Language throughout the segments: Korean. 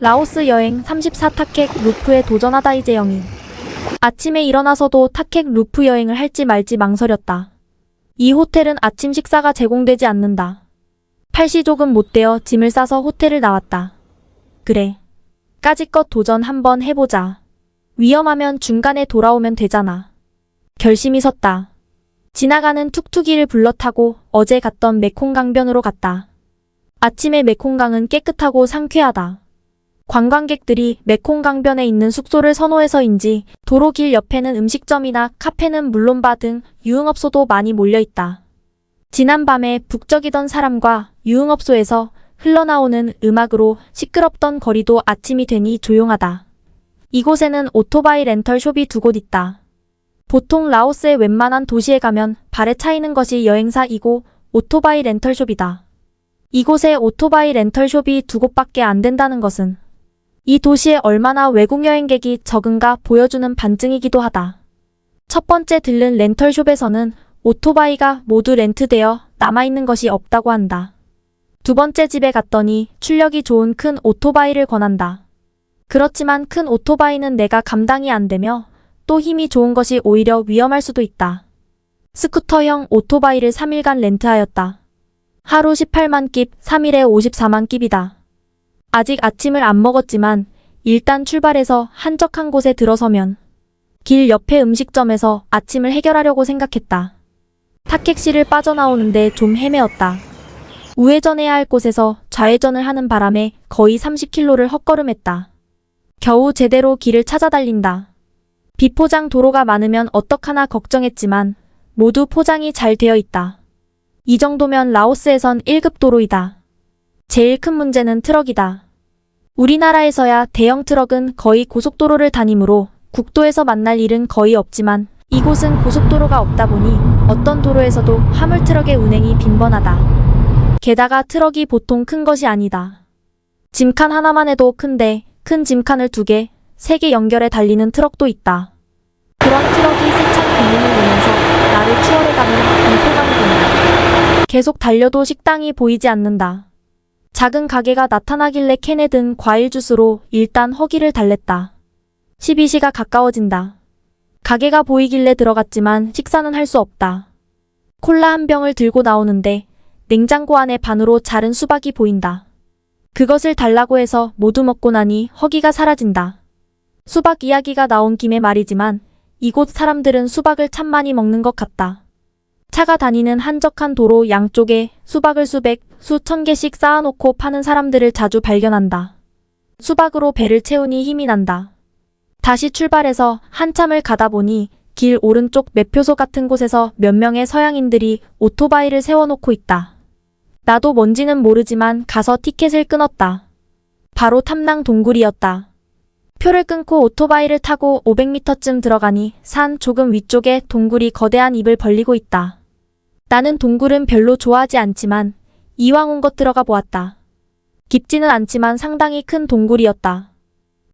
라오스 여행 34 타켓 루프에 도전하다 이재영이. 아침에 일어나서도 타켓 루프 여행을 할지 말지 망설였다. 이 호텔은 아침 식사가 제공되지 않는다. 팔시 조금 못되어 짐을 싸서 호텔을 나왔다. 그래. 까짓것 도전 한번 해보자. 위험하면 중간에 돌아오면 되잖아. 결심이 섰다. 지나가는 툭툭이를 불러 타고 어제 갔던 메콩강변으로 갔다. 아침에 메콩강은 깨끗하고 상쾌하다. 관광객들이 메콩강변에 있는 숙소를 선호해서인지 도로길 옆에는 음식점이나 카페는 물론 바 등 유흥업소도 많이 몰려있다. 지난밤에 북적이던 사람과 유흥업소에서 흘러나오는 음악으로 시끄럽던 거리도 아침이 되니 조용하다. 이곳에는 오토바이 렌털숍이 두 곳 있다. 보통 라오스의 웬만한 도시에 가면 발에 차이는 것이 여행사이고 오토바이 렌털숍이다. 이곳에 오토바이 렌털숍이 두 곳밖에 안 된다는 것은 이 도시에 얼마나 외국 여행객이 적은가 보여주는 반증이기도 하다. 첫 번째 들른 렌털숍에서는 오토바이가 모두 렌트되어 남아있는 것이 없다고 한다. 두 번째 집에 갔더니 출력이 좋은 큰 오토바이를 권한다. 그렇지만 큰 오토바이는 내가 감당이 안 되며 또 힘이 좋은 것이 오히려 위험할 수도 있다. 스쿠터형 오토바이를 3일간 렌트하였다. 하루 18만 깁, 3일에 54만 깁이다. 아직 아침을 안 먹었지만 일단 출발해서 한적한 곳에 들어서면 길 옆에 음식점에서 아침을 해결하려고 생각했다. 타켓시를 빠져나오는데 좀 헤매었다. 우회전해야 할 곳에서 좌회전을 하는 바람에 거의 30km를 헛걸음했다. 겨우 제대로 길을 찾아 달린다. 비포장 도로가 많으면 어떡하나 걱정했지만 모두 포장이 잘 되어 있다. 이 정도면 라오스에선 1급 도로이다. 제일 큰 문제는 트럭이다. 우리나라에서야 대형 트럭은 거의 고속도로를 다니므로 국도에서 만날 일은 거의 없지만 이곳은 고속도로가 없다 보니 어떤 도로에서도 화물트럭의 운행이 빈번하다. 게다가 트럭이 보통 큰 것이 아니다. 짐칸 하나만 해도 큰데 큰 짐칸을 2개, 3개 연결해 달리는 트럭도 있다. 그런 트럭이 세찬 기능을 내면서 나를 추월해가는 공포감이 든다. 계속 달려도 식당이 보이지 않는다. 작은 가게가 나타나길래 캔에 든 과일 주스로 일단 허기를 달랬다. 12시가 가까워진다. 가게가 보이길래 들어갔지만 식사는 할 수 없다. 콜라 한 병을 들고 나오는데 냉장고 안에 반으로 자른 수박이 보인다. 그것을 달라고 해서 모두 먹고 나니 허기가 사라진다. 수박 이야기가 나온 김에 말이지만 이곳 사람들은 수박을 참 많이 먹는 것 같다. 차가 다니는 한적한 도로 양쪽에 수박을 수백, 수천 개씩 쌓아놓고 파는 사람들을 자주 발견한다. 수박으로 배를 채우니 힘이 난다. 다시 출발해서 한참을 가다 보니 길 오른쪽 매표소 같은 곳에서 몇 명의 서양인들이 오토바이를 세워놓고 있다. 나도 뭔지는 모르지만 가서 티켓을 끊었다. 바로 탐낭 동굴이었다. 표를 끊고 오토바이를 타고 500m쯤 들어가니 산 조금 위쪽에 동굴이 거대한 입을 벌리고 있다. 나는 동굴은 별로 좋아하지 않지만 이왕 온 것 들어가 보았다. 깊지는 않지만 상당히 큰 동굴이었다.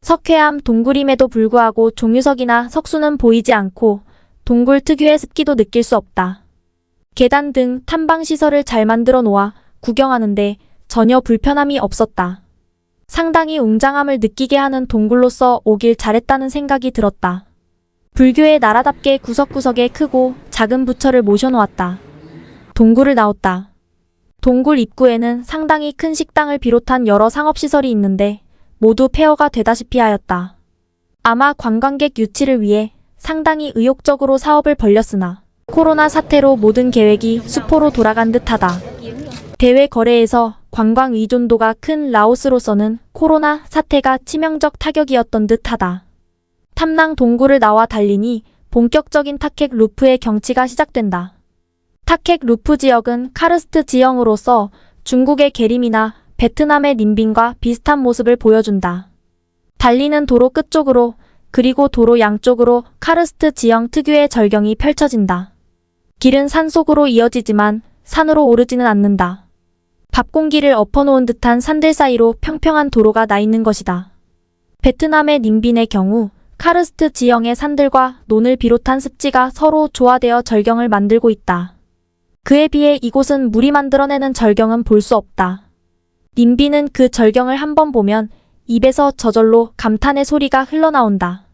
석회암 동굴임에도 불구하고 종유석이나 석수는 보이지 않고 동굴 특유의 습기도 느낄 수 없다. 계단 등 탐방시설을 잘 만들어 놓아 구경하는데 전혀 불편함이 없었다. 상당히 웅장함을 느끼게 하는 동굴로서 오길 잘했다는 생각이 들었다. 불교의 나라답게 구석구석에 크고 작은 부처를 모셔놓았다. 동굴을 나왔다. 동굴 입구에는 상당히 큰 식당을 비롯한 여러 상업시설이 있는데 모두 폐허가 되다시피 하였다. 아마 관광객 유치를 위해 상당히 의욕적으로 사업을 벌렸으나 코로나 사태로 모든 계획이 수포로 돌아간 듯하다. 대외 거래에서 관광 의존도가 큰 라오스로서는 코로나 사태가 치명적 타격이었던 듯하다. 탐낭 동굴을 나와 달리니 본격적인 타켓 루프의 경치가 시작된다. 타켓 루프 지역은 카르스트 지형으로서 중국의 게림이나 베트남의 님빈과 비슷한 모습을 보여준다. 달리는 도로 끝쪽으로 그리고 도로 양쪽으로 카르스트 지형 특유의 절경이 펼쳐진다. 길은 산속으로 이어지지만 산으로 오르지는 않는다. 밥공기를 엎어놓은 듯한 산들 사이로 평평한 도로가 나 있는 것이다. 베트남의 님빈의 경우 카르스트 지형의 산들과 논을 비롯한 습지가 서로 조화되어 절경을 만들고 있다. 그에 비해 이곳은 물이 만들어내는 절경은 볼 수 없다. 님빈은 그 절경을 한번 보면 입에서 저절로 감탄의 소리가 흘러나온다.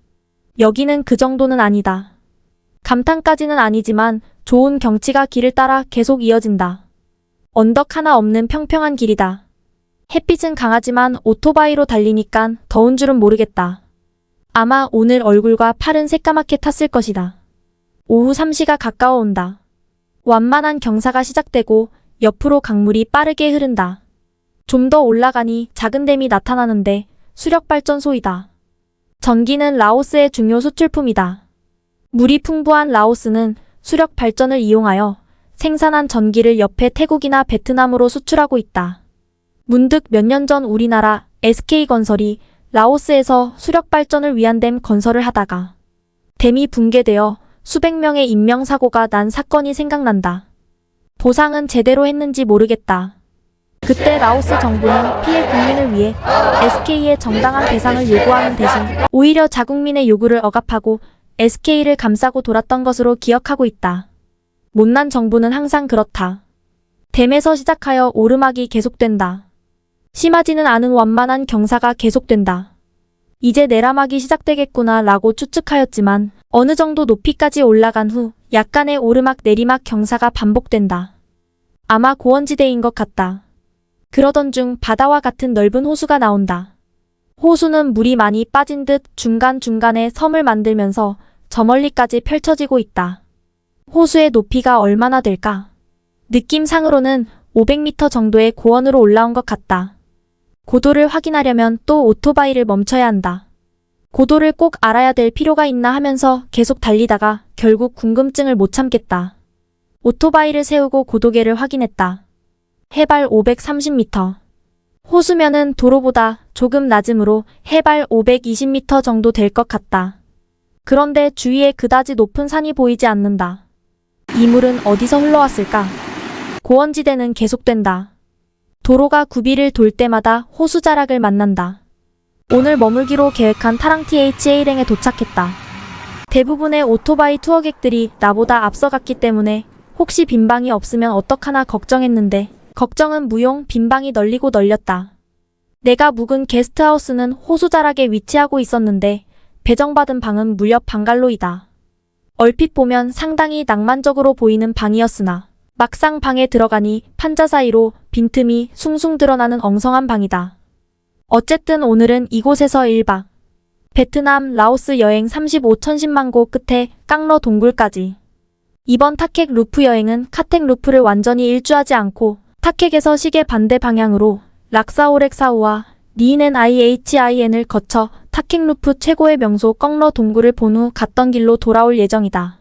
여기는 그 정도는 아니다. 감탄까지는 아니지만 좋은 경치가 길을 따라 계속 이어진다. 언덕 하나 없는 평평한 길이다. 햇빛은 강하지만 오토바이로 달리니깐 더운 줄은 모르겠다. 아마 오늘 얼굴과 팔은 새까맣게 탔을 것이다. 오후 3시가 가까워 온다. 완만한 경사가 시작되고 옆으로 강물이 빠르게 흐른다. 좀 더 올라가니 작은 댐이 나타나는데 수력발전소이다. 전기는 라오스의 중요 수출품이다. 물이 풍부한 라오스는 수력 발전을 이용하여 생산한 전기를 옆에 태국이나 베트남으로 수출하고 있다. 문득 몇 년 전 우리나라 SK건설이 라오스에서 수력 발전을 위한 댐 건설을 하다가 댐이 붕괴되어 수백 명의 인명사고가 난 사건이 생각난다. 보상은 제대로 했는지 모르겠다. 그때 라오스 정부는 피해 국민을 위해 SK의 정당한 배상을 요구하는 대신 오히려 자국민의 요구를 억압하고 SK를 감싸고 돌았던 것으로 기억하고 있다. 못난 정부는 항상 그렇다. 댐에서 시작하여 오르막이 계속된다. 심하지는 않은 완만한 경사가 계속된다. 이제 내리막이 시작되겠구나 라고 추측하였지만 어느 정도 높이까지 올라간 후 약간의 오르막 내리막 경사가 반복된다. 아마 고원지대인 것 같다. 그러던 중 바다와 같은 넓은 호수가 나온다. 호수는 물이 많이 빠진 듯 중간중간에 섬을 만들면서 저 멀리까지 펼쳐지고 있다. 호수의 높이가 얼마나 될까? 느낌상으로는 500m 정도의 고원으로 올라온 것 같다. 고도를 확인하려면 또 오토바이를 멈춰야 한다. 고도를 꼭 알아야 될 필요가 있나 하면서 계속 달리다가 결국 궁금증을 못 참겠다. 오토바이를 세우고 고도계를 확인했다. 해발 530m. 호수면은 도로보다 조금 낮으므로 해발 520m 정도 될 것 같다. 그런데 주위에 그다지 높은 산이 보이지 않는다. 이 물은 어디서 흘러왔을까? 고원지대는 계속된다. 도로가 구비를 돌 때마다 호수 자락을 만난다. 오늘 머물기로 계획한 타랑 THA 일행에 도착했다. 대부분의 오토바이 투어객들이 나보다 앞서갔기 때문에 혹시 빈방이 없으면 어떡하나 걱정했는데 걱정은 무용. 빈방이 널리고 널렸다. 내가 묵은 게스트하우스는 호수 자락에 위치하고 있었는데 배정받은 방은 무렵 방갈로이다. 얼핏 보면 상당히 낭만적으로 보이는 방이었으나 막상 방에 들어가니 판자 사이로 빈틈이 숭숭 드러나는 엉성한 방이다. 어쨌든 오늘은 이곳에서 1박. 베트남, 라오스 여행 35,010만고 끝에 깡러 동굴까지. 이번 타켓 루프 여행은 카텍 루프를 완전히 일주하지 않고 타켓에서 시계 반대 방향으로 락사오렉사우와 니인엔 IHIN을 거쳐 타켓 루프 최고의 명소 껑러 동굴을 본 후 갔던 길로 돌아올 예정이다.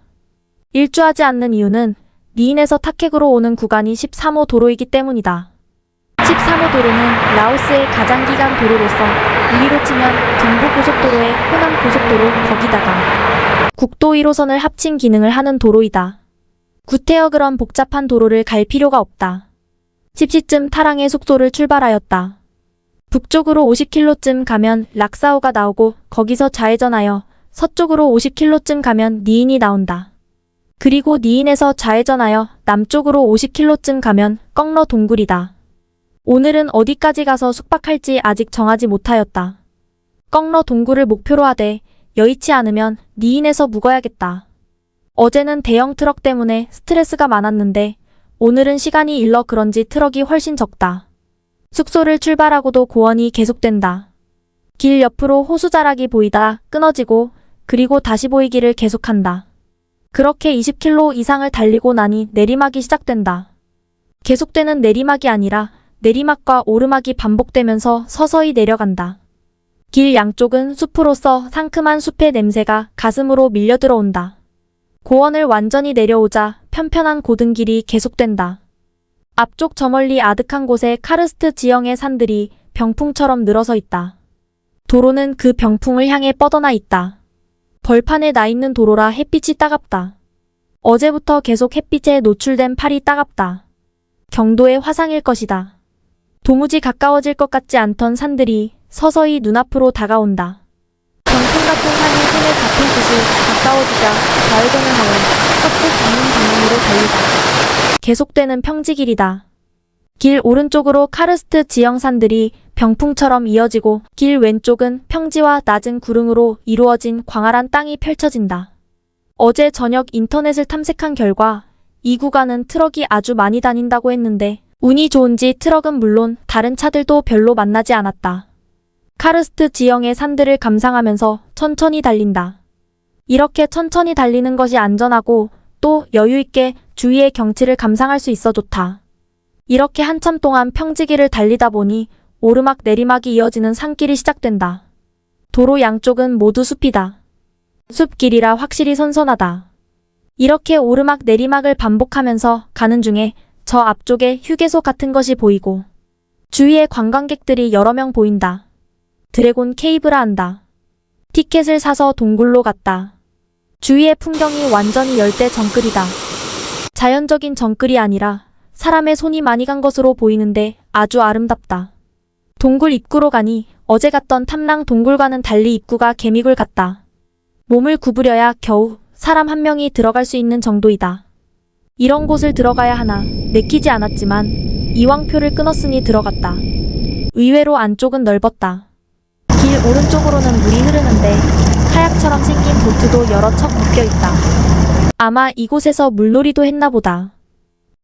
일주하지 않는 이유는 니인에서 타켓으로 오는 구간이 13호 도로이기 때문이다. 13호 도로는 라오스의 가장 기간 도로로서 우리로 치면 경부고속도로의 호남고속도로 거기다가 국도 1호선을 합친 기능을 하는 도로이다. 구태여 그런 복잡한 도로를 갈 필요가 없다. 10시쯤 타랑의 숙소를 출발하였다. 북쪽으로 50km쯤 가면 락사오가 나오고 거기서 좌회전하여 서쪽으로 50km쯤 가면 니인이 나온다. 그리고 니인에서 좌회전하여 남쪽으로 50km쯤 가면 껑러 동굴이다. 오늘은 어디까지 가서 숙박할지 아직 정하지 못하였다. 껑러 동굴을 목표로 하되 여의치 않으면 니인에서 묵어야겠다. 어제는 대형 트럭 때문에 스트레스가 많았는데 오늘은 시간이 일러 그런지 트럭이 훨씬 적다. 숙소를 출발하고도 고원이 계속된다. 길 옆으로 호수 자락이 보이다 끊어지고 그리고 다시 보이기를 계속한다. 그렇게 20km 이상을 달리고 나니 내리막이 시작된다. 계속되는 내리막이 아니라 내리막과 오르막이 반복되면서 서서히 내려간다. 길 양쪽은 숲으로서 상큼한 숲의 냄새가 가슴으로 밀려 들어온다. 고원을 완전히 내려오자 편편한 고등길이 계속된다. 앞쪽 저 멀리 아득한 곳에 카르스트 지형의 산들이 병풍처럼 늘어서 있다. 도로는 그 병풍을 향해 뻗어나 있다. 벌판에 나 있는 도로라 햇빛이 따갑다. 어제부터 계속 햇빛에 노출된 팔이 따갑다. 경도의 화상일 것이다. 도무지 가까워질 것 같지 않던 산들이 서서히 눈앞으로 다가온다. 병풍 같은 산이 손에 잡힌 듯이 가까워지자 좌회전을 하여 서쪽 있는 방향으로 달리다. 계속되는 평지길이다. 길 오른쪽으로 카르스트 지형 산들이 병풍처럼 이어지고 길 왼쪽은 평지와 낮은 구릉으로 이루어진 광활한 땅이 펼쳐진다. 어제 저녁 인터넷을 탐색한 결과 이 구간은 트럭이 아주 많이 다닌다고 했는데 운이 좋은지 트럭은 물론 다른 차들도 별로 만나지 않았다. 카르스트 지형의 산들을 감상하면서 천천히 달린다. 이렇게 천천히 달리는 것이 안전하고 또 여유있게 주위의 경치를 감상할 수 있어 좋다. 이렇게 한참 동안 평지길을 달리다 보니 오르막 내리막이 이어지는 산길이 시작된다. 도로 양쪽은 모두 숲이다. 숲길이라 확실히 선선하다. 이렇게 오르막 내리막을 반복하면서 가는 중에 저 앞쪽에 휴게소 같은 것이 보이고 주위에 관광객들이 여러 명 보인다. 드래곤 케이브라 한다. 티켓을 사서 동굴로 갔다. 주위의 풍경이 완전히 열대 정글이다. 자연적인 정글이 아니라 사람의 손이 많이 간 것으로 보이는데 아주 아름답다. 동굴 입구로 가니 어제 갔던 탐랑 동굴과는 달리 입구가 개미굴 같다. 몸을 구부려야 겨우 사람 한 명이 들어갈 수 있는 정도이다. 이런 곳을 들어가야 하나 내키지 않았지만 이왕표를 끊었으니 들어갔다. 의외로 안쪽은 넓었다. 길 오른쪽으로는 물이 흐르는데 카약처럼 생긴 보트도 여러 척 묶여있다. 아마 이곳에서 물놀이도 했나 보다.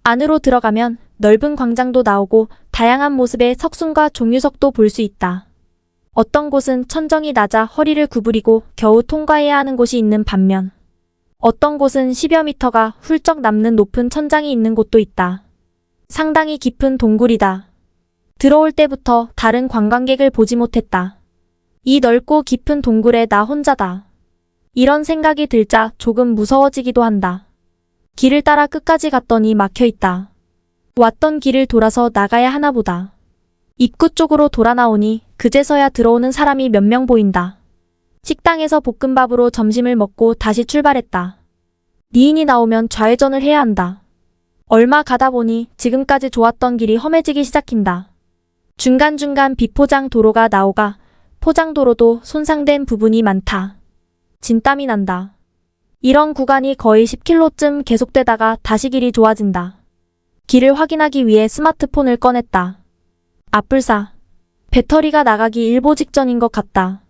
안으로 들어가면 넓은 광장도 나오고 다양한 모습의 석순과 종유석도 볼 수 있다. 어떤 곳은 천정이 낮아 허리를 구부리고 겨우 통과해야 하는 곳이 있는 반면 어떤 곳은 10여 미터가 훌쩍 남는 높은 천장이 있는 곳도 있다. 상당히 깊은 동굴이다. 들어올 때부터 다른 관광객을 보지 못했다. 이 넓고 깊은 동굴에 나 혼자다. 이런 생각이 들자 조금 무서워지기도 한다. 길을 따라 끝까지 갔더니 막혀있다. 왔던 길을 돌아서 나가야 하나 보다. 입구 쪽으로 돌아 나오니 그제서야 들어오는 사람이 몇 명 보인다. 식당에서 볶음밥으로 점심을 먹고 다시 출발했다. 니인이 나오면 좌회전을 해야 한다. 얼마 가다 보니 지금까지 좋았던 길이 험해지기 시작한다. 중간중간 비포장 도로가 나오가 포장도로도 손상된 부분이 많다. 진땀이 난다. 이런 구간이 거의 10km쯤 계속되다가 다시 길이 좋아진다. 길을 확인하기 위해 스마트폰을 꺼냈다. 앞불사. 배터리가 나가기 일보 직전인 것 같다.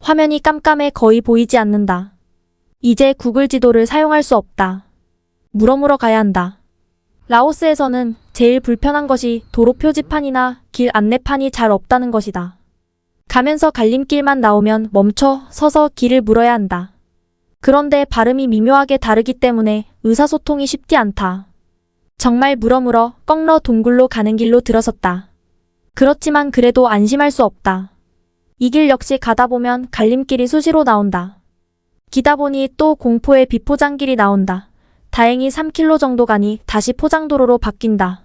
화면이 깜깜해 거의 보이지 않는다. 이제 구글 지도를 사용할 수 없다. 물어물어 가야 한다. 라오스에서는 제일 불편한 것이 도로 표지판이나 길 안내판이 잘 없다는 것이다. 가면서 갈림길만 나오면 멈춰 서서 길을 물어야 한다. 그런데 발음이 미묘하게 다르기 때문에 의사소통이 쉽지 않다. 정말 물어물어 꺾러 동굴로 가는 길로 들어섰다. 그렇지만 그래도 안심할 수 없다. 이 길 역시 가다 보면 갈림길이 수시로 나온다. 기다 보니 또 공포의 비포장길이 나온다. 다행히 3km 정도 가니 다시 포장도로로 바뀐다.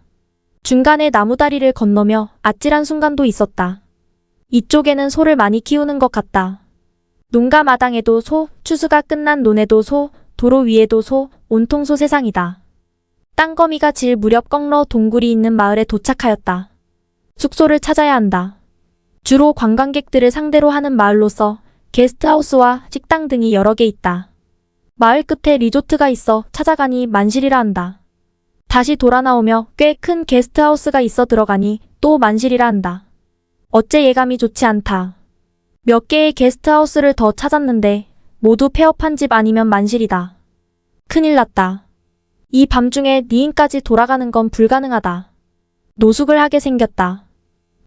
중간에 나무다리를 건너며 아찔한 순간도 있었다. 이쪽에는 소를 많이 키우는 것 같다. 농가 마당에도 소, 추수가 끝난 논에도 소, 도로 위에도 소, 온통 소 세상이다. 땅거미가 질 무렵 꺾러 동굴이 있는 마을에 도착하였다. 숙소를 찾아야 한다. 주로 관광객들을 상대로 하는 마을로서 게스트하우스와 식당 등이 여러 개 있다. 마을 끝에 리조트가 있어 찾아가니 만실이라 한다. 다시 돌아 나오며 꽤 큰 게스트하우스가 있어 들어가니 또 만실이라 한다. 어째 예감이 좋지 않다. 몇 개의 게스트하우스를 더 찾았는데 모두 폐업한 집 아니면 만실이다. 큰일 났다. 이 밤중에 니인까지 돌아가는 건 불가능하다. 노숙을 하게 생겼다.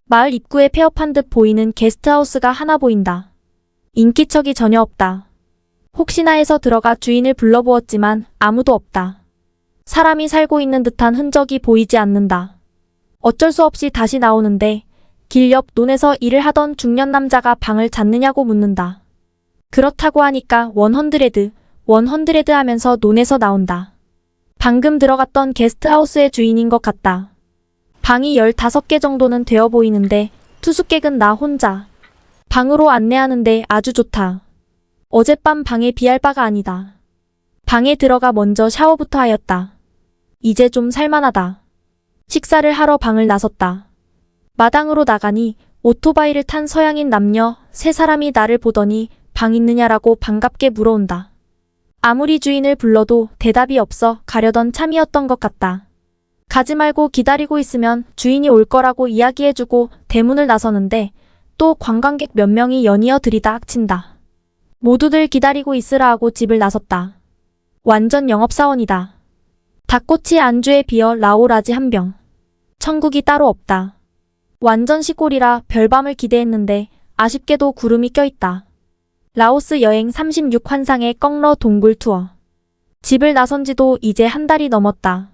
마을 입구에 폐업한 듯 보이는 게스트하우스가 하나 보인다. 인기척이 전혀 없다. 혹시나 해서 들어가 주인을 불러보았지만 아무도 없다. 사람이 살고 있는 듯한 흔적이 보이지 않는다. 어쩔 수 없이 다시 나오는데 길 옆 논에서 일을 하던 중년 남자가 방을 잤느냐고 묻는다. 그렇다고 하니까 100 하면서 논에서 나온다. 방금 들어갔던 게스트하우스의 주인인 것 같다. 방이 15개 정도는 되어 보이는데 투숙객은 나 혼자. 방으로 안내하는데 아주 좋다. 어젯밤 방에 비할 바가 아니다. 방에 들어가 먼저 샤워부터 하였다. 이제 좀 살만하다. 식사를 하러 방을 나섰다. 마당으로 나가니 오토바이를 탄 서양인 남녀 3사람이 나를 보더니 방 있느냐라고 반갑게 물어온다. 아무리 주인을 불러도 대답이 없어 가려던 참이었던 것 같다. 가지 말고 기다리고 있으면 주인이 올 거라고 이야기해주고 대문을 나서는데 또 관광객 몇 명이 연이어 들이다 악친다. 모두들 기다리고 있으라 하고 집을 나섰다. 완전 영업사원이다. 닭꼬치 안주에 비어 라오라지 한 병. 천국이 따로 없다. 완전 시골이라 별밤을 기대했는데 아쉽게도 구름이 껴있다. 라오스 여행 36환상의 꺽러 동굴 투어. 집을 나선 지도 이제 한 달이 넘었다.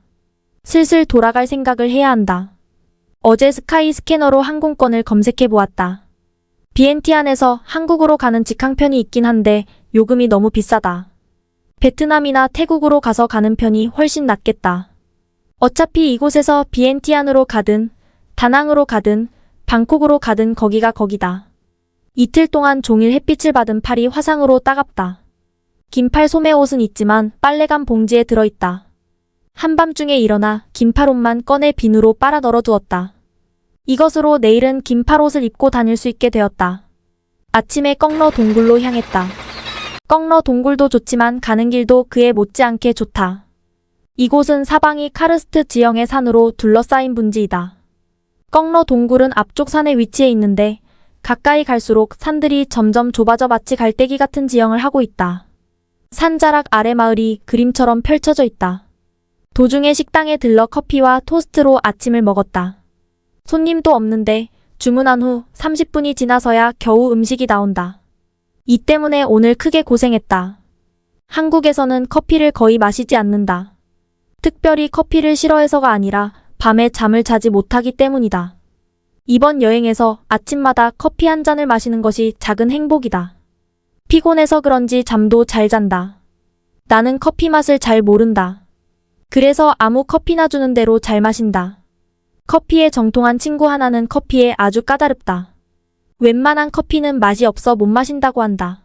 슬슬 돌아갈 생각을 해야 한다. 어제 스카이 스캐너로 항공권을 검색해 보았다. 비엔티안에서 한국으로 가는 직항편이 있긴 한데 요금이 너무 비싸다. 베트남이나 태국으로 가서 가는 편이 훨씬 낫겠다. 어차피 이곳에서 비엔티안으로 가든 다낭으로 가든 방콕으로 가든 거기가 거기다. 이틀 동안 종일 햇빛을 받은 팔이 화상으로 따갑다. 긴팔 소매옷은 있지만 빨래감 봉지에 들어있다. 한밤중에 일어나 긴팔옷만 꺼내 비누로 빨아 널어두었다. 이것으로 내일은 긴팔옷을 입고 다닐 수 있게 되었다. 아침에 꺽러 동굴로 향했다. 꺽러 동굴도 좋지만 가는 길도 그에 못지않게 좋다. 이곳은 사방이 카르스트 지형의 산으로 둘러싸인 분지이다. 꺽러 동굴은 앞쪽 산에 위치해 있는데 가까이 갈수록 산들이 점점 좁아져 마치 갈대기 같은 지형을 하고 있다. 산자락 아래 마을이 그림처럼 펼쳐져 있다. 도중에 식당에 들러 커피와 토스트로 아침을 먹었다. 손님도 없는데 주문한 후 30분이 지나서야 겨우 음식이 나온다. 이 때문에 오늘 크게 고생했다. 한국에서는 커피를 거의 마시지 않는다. 특별히 커피를 싫어해서가 아니라 밤에 잠을 자지 못하기 때문이다. 이번 여행에서 아침마다 커피 한 잔을 마시는 것이 작은 행복이다. 피곤해서 그런지 잠도 잘 잔다. 나는 커피 맛을 잘 모른다. 그래서 아무 커피나 주는 대로 잘 마신다. 커피에 정통한 친구 하나는 커피에 아주 까다롭다. 웬만한 커피는 맛이 없어 못 마신다고 한다.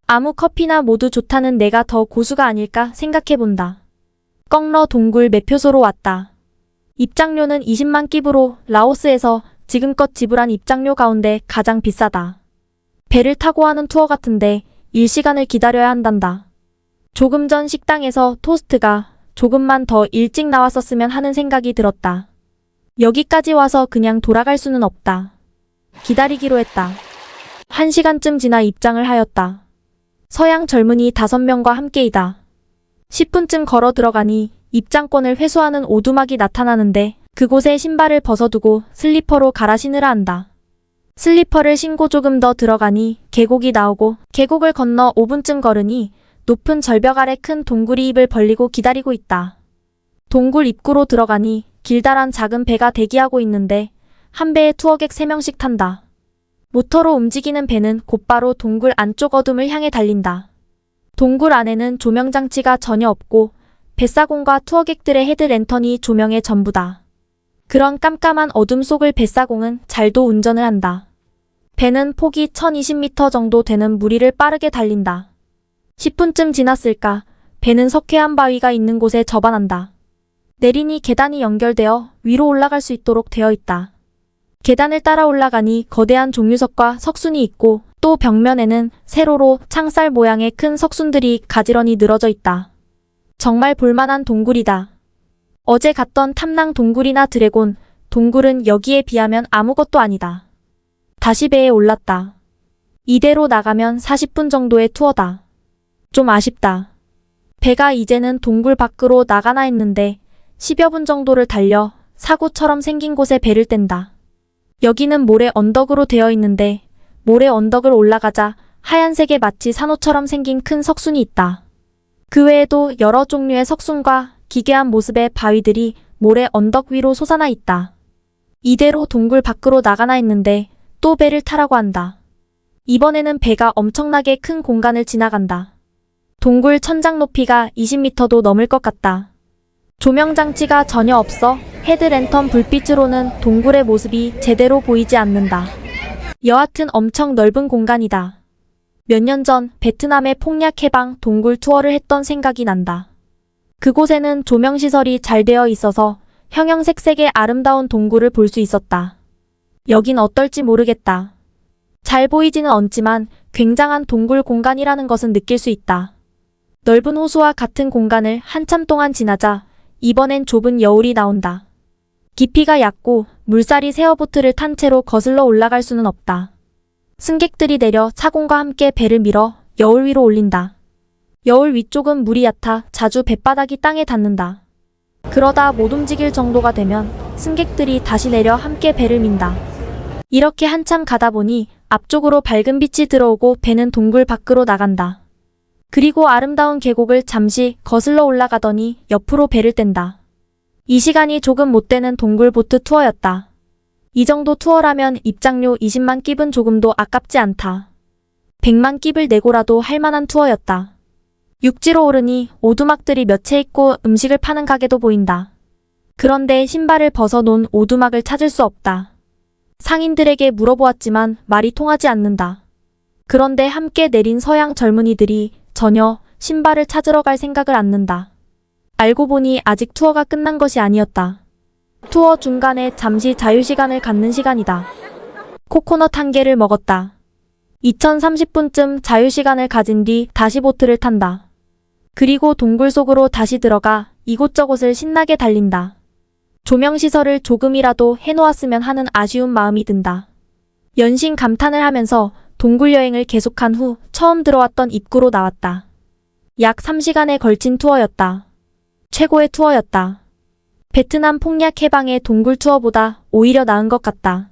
아무 커피나 모두 좋다는 내가 더 고수가 아닐까 생각해본다. 꺽러 동굴 매표소로 왔다. 입장료는 20만 끼브로 라오스에서 지금껏 지불한 입장료 가운데 가장 비싸다. 배를 타고 하는 투어 같은데 1시간을 기다려야 한단다. 조금 전 식당에서 토스트가 조금만 더 일찍 나왔었으면 하는 생각이 들었다. 여기까지 와서 그냥 돌아갈 수는 없다. 기다리기로 했다. 1시간쯤 지나 입장을 하였다. 서양 젊은이 5명과 함께이다. 10분쯤 걸어 들어가니 입장권을 회수하는 오두막이 나타나는데 그곳에 신발을 벗어두고 슬리퍼로 갈아 신으라 한다. 슬리퍼를 신고 조금 더 들어가니 계곡이 나오고 계곡을 건너 5분쯤 걸으니 높은 절벽 아래 큰 동굴이 입을 벌리고 기다리고 있다. 동굴 입구로 들어가니 길다란 작은 배가 대기하고 있는데 한 배에 투어객 3명씩 탄다. 모터로 움직이는 배는 곧바로 동굴 안쪽 어둠을 향해 달린다. 동굴 안에는 조명장치가 전혀 없고 뱃사공과 투어객들의 헤드랜턴이 조명의 전부다. 그런 깜깜한 어둠 속을 뱃사공은 잘도 운전을 한다. 배는 폭이 1020m 정도 되는 무리를 빠르게 달린다. 10분쯤 지났을까 배는 석회암 바위가 있는 곳에 접안한다. 내리니 계단이 연결되어 위로 올라갈 수 있도록 되어 있다. 계단을 따라 올라가니 거대한 종유석과 석순이 있고 또 벽면에는 세로로 창살 모양의 큰 석순들이 가지런히 늘어져 있다. 정말 볼만한 동굴이다. 어제 갔던 탐낭 동굴이나 드래곤 동굴은 여기에 비하면 아무것도 아니다. 다시 배에 올랐다. 이대로 나가면 40분 정도의 투어다. 좀 아쉽다. 배가 이제는 동굴 밖으로 나가나 했는데 10여 분 정도를 달려 사구처럼 생긴 곳에 배를 뗀다. 여기는 모래 언덕으로 되어 있는데 모래 언덕을 올라가자 하얀색의 마치 산호처럼 생긴 큰 석순이 있다. 그 외에도 여러 종류의 석순과 기괴한 모습의 바위들이 모래 언덕 위로 솟아나 있다. 이대로 동굴 밖으로 나가나 했는데 또 배를 타라고 한다. 이번에는 배가 엄청나게 큰 공간을 지나간다. 동굴 천장 높이가 20m도 넘을 것 같다. 조명장치가 전혀 없어 헤드랜턴 불빛으로는 동굴의 모습이 제대로 보이지 않는다. 여하튼 엄청 넓은 공간이다. 몇 년 전 베트남의 폭약 해방 동굴 투어를 했던 생각이 난다. 그곳에는 조명시설이 잘 되어 있어서 형형색색의 아름다운 동굴을 볼 수 있었다. 여긴 어떨지 모르겠다. 잘 보이지는 않지만 굉장한 동굴 공간이라는 것은 느낄 수 있다. 넓은 호수와 같은 공간을 한참 동안 지나자 이번엔 좁은 여울이 나온다. 깊이가 얕고 물살이 세어보트를 탄 채로 거슬러 올라갈 수는 없다. 승객들이 내려 차공과 함께 배를 밀어 여울 위로 올린다. 여울 위쪽은 물이 얕아 자주 뱃바닥이 땅에 닿는다. 그러다 못 움직일 정도가 되면 승객들이 다시 내려 함께 배를 민다. 이렇게 한참 가다 보니 앞쪽으로 밝은 빛이 들어오고 배는 동굴 밖으로 나간다. 그리고 아름다운 계곡을 잠시 거슬러 올라가더니 옆으로 배를 뗀다. 이 시간이 조금 못 되는 동굴 보트 투어였다. 이 정도 투어라면 입장료 20만 끼분 조금도 아깝지 않다. 100만 끼를 내고라도 할 만한 투어였다. 육지로 오르니 오두막들이 몇 채 있고 음식을 파는 가게도 보인다. 그런데 신발을 벗어놓은 오두막을 찾을 수 없다. 상인들에게 물어보았지만 말이 통하지 않는다. 그런데 함께 내린 서양 젊은이들이 전혀 신발을 찾으러 갈 생각을 않는다. 알고 보니 아직 투어가 끝난 것이 아니었다. 투어 중간에 잠시 자유시간을 갖는 시간이다. 코코넛 한 개를 먹었다. 2030분쯤 자유시간을 가진 뒤 다시 보트를 탄다. 그리고 동굴 속으로 다시 들어가 이곳저곳을 신나게 달린다. 조명시설을 조금이라도 해놓았으면 하는 아쉬운 마음이 든다. 연신 감탄을 하면서 동굴 여행을 계속한 후 처음 들어왔던 입구로 나왔다. 약 3시간에 걸친 투어였다. 최고의 투어였다. 베트남 폭약 해방의 동굴 투어보다 오히려 나은 것 같다.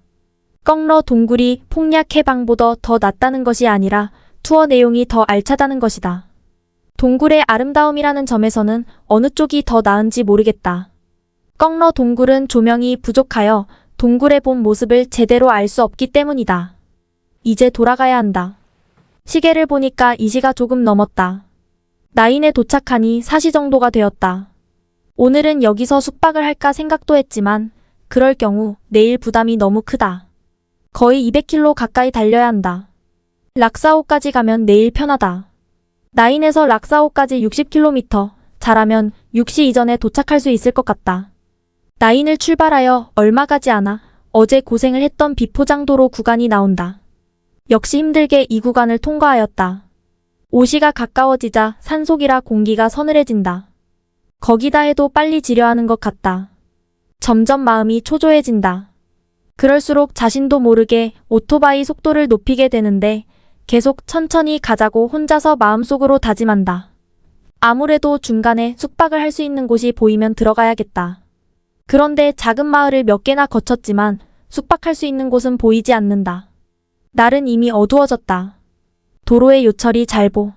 꺽러 동굴이 폭약 해방보다 더 낫다는 것이 아니라 투어 내용이 더 알차다는 것이다. 동굴의 아름다움이라는 점에서는 어느 쪽이 더 나은지 모르겠다. 꺽러 동굴은 조명이 부족하여 동굴의 본 모습을 제대로 알 수 없기 때문이다. 이제 돌아가야 한다. 시계를 보니까 2시가 조금 넘었다. 나인에 도착하니 4시 정도가 되었다. 오늘은 여기서 숙박을 할까 생각도 했지만 그럴 경우 내일 부담이 너무 크다. 거의 200km 가까이 달려야 한다. 락사오까지 가면 내일 편하다. 나인에서 락사오까지 60km, 잘하면 6시 이전에 도착할 수 있을 것 같다. 나인을 출발하여 얼마 가지 않아 어제 고생을 했던 비포장도로 구간이 나온다. 역시 힘들게 이 구간을 통과하였다. 5시가 가까워지자 산속이라 공기가 서늘해진다. 거기다 해도 빨리 지려 하는 것 같다. 점점 마음이 초조해진다. 그럴수록 자신도 모르게 오토바이 속도를 높이게 되는데 계속 천천히 가자고 혼자서 마음속으로 다짐한다. 아무래도 중간에 숙박을 할 수 있는 곳이 보이면 들어가야겠다. 그런데 작은 마을을 몇 개나 거쳤지만 숙박할 수 있는 곳은 보이지 않는다. 날은 이미 어두워졌다. 도로의 요철이 잘 보.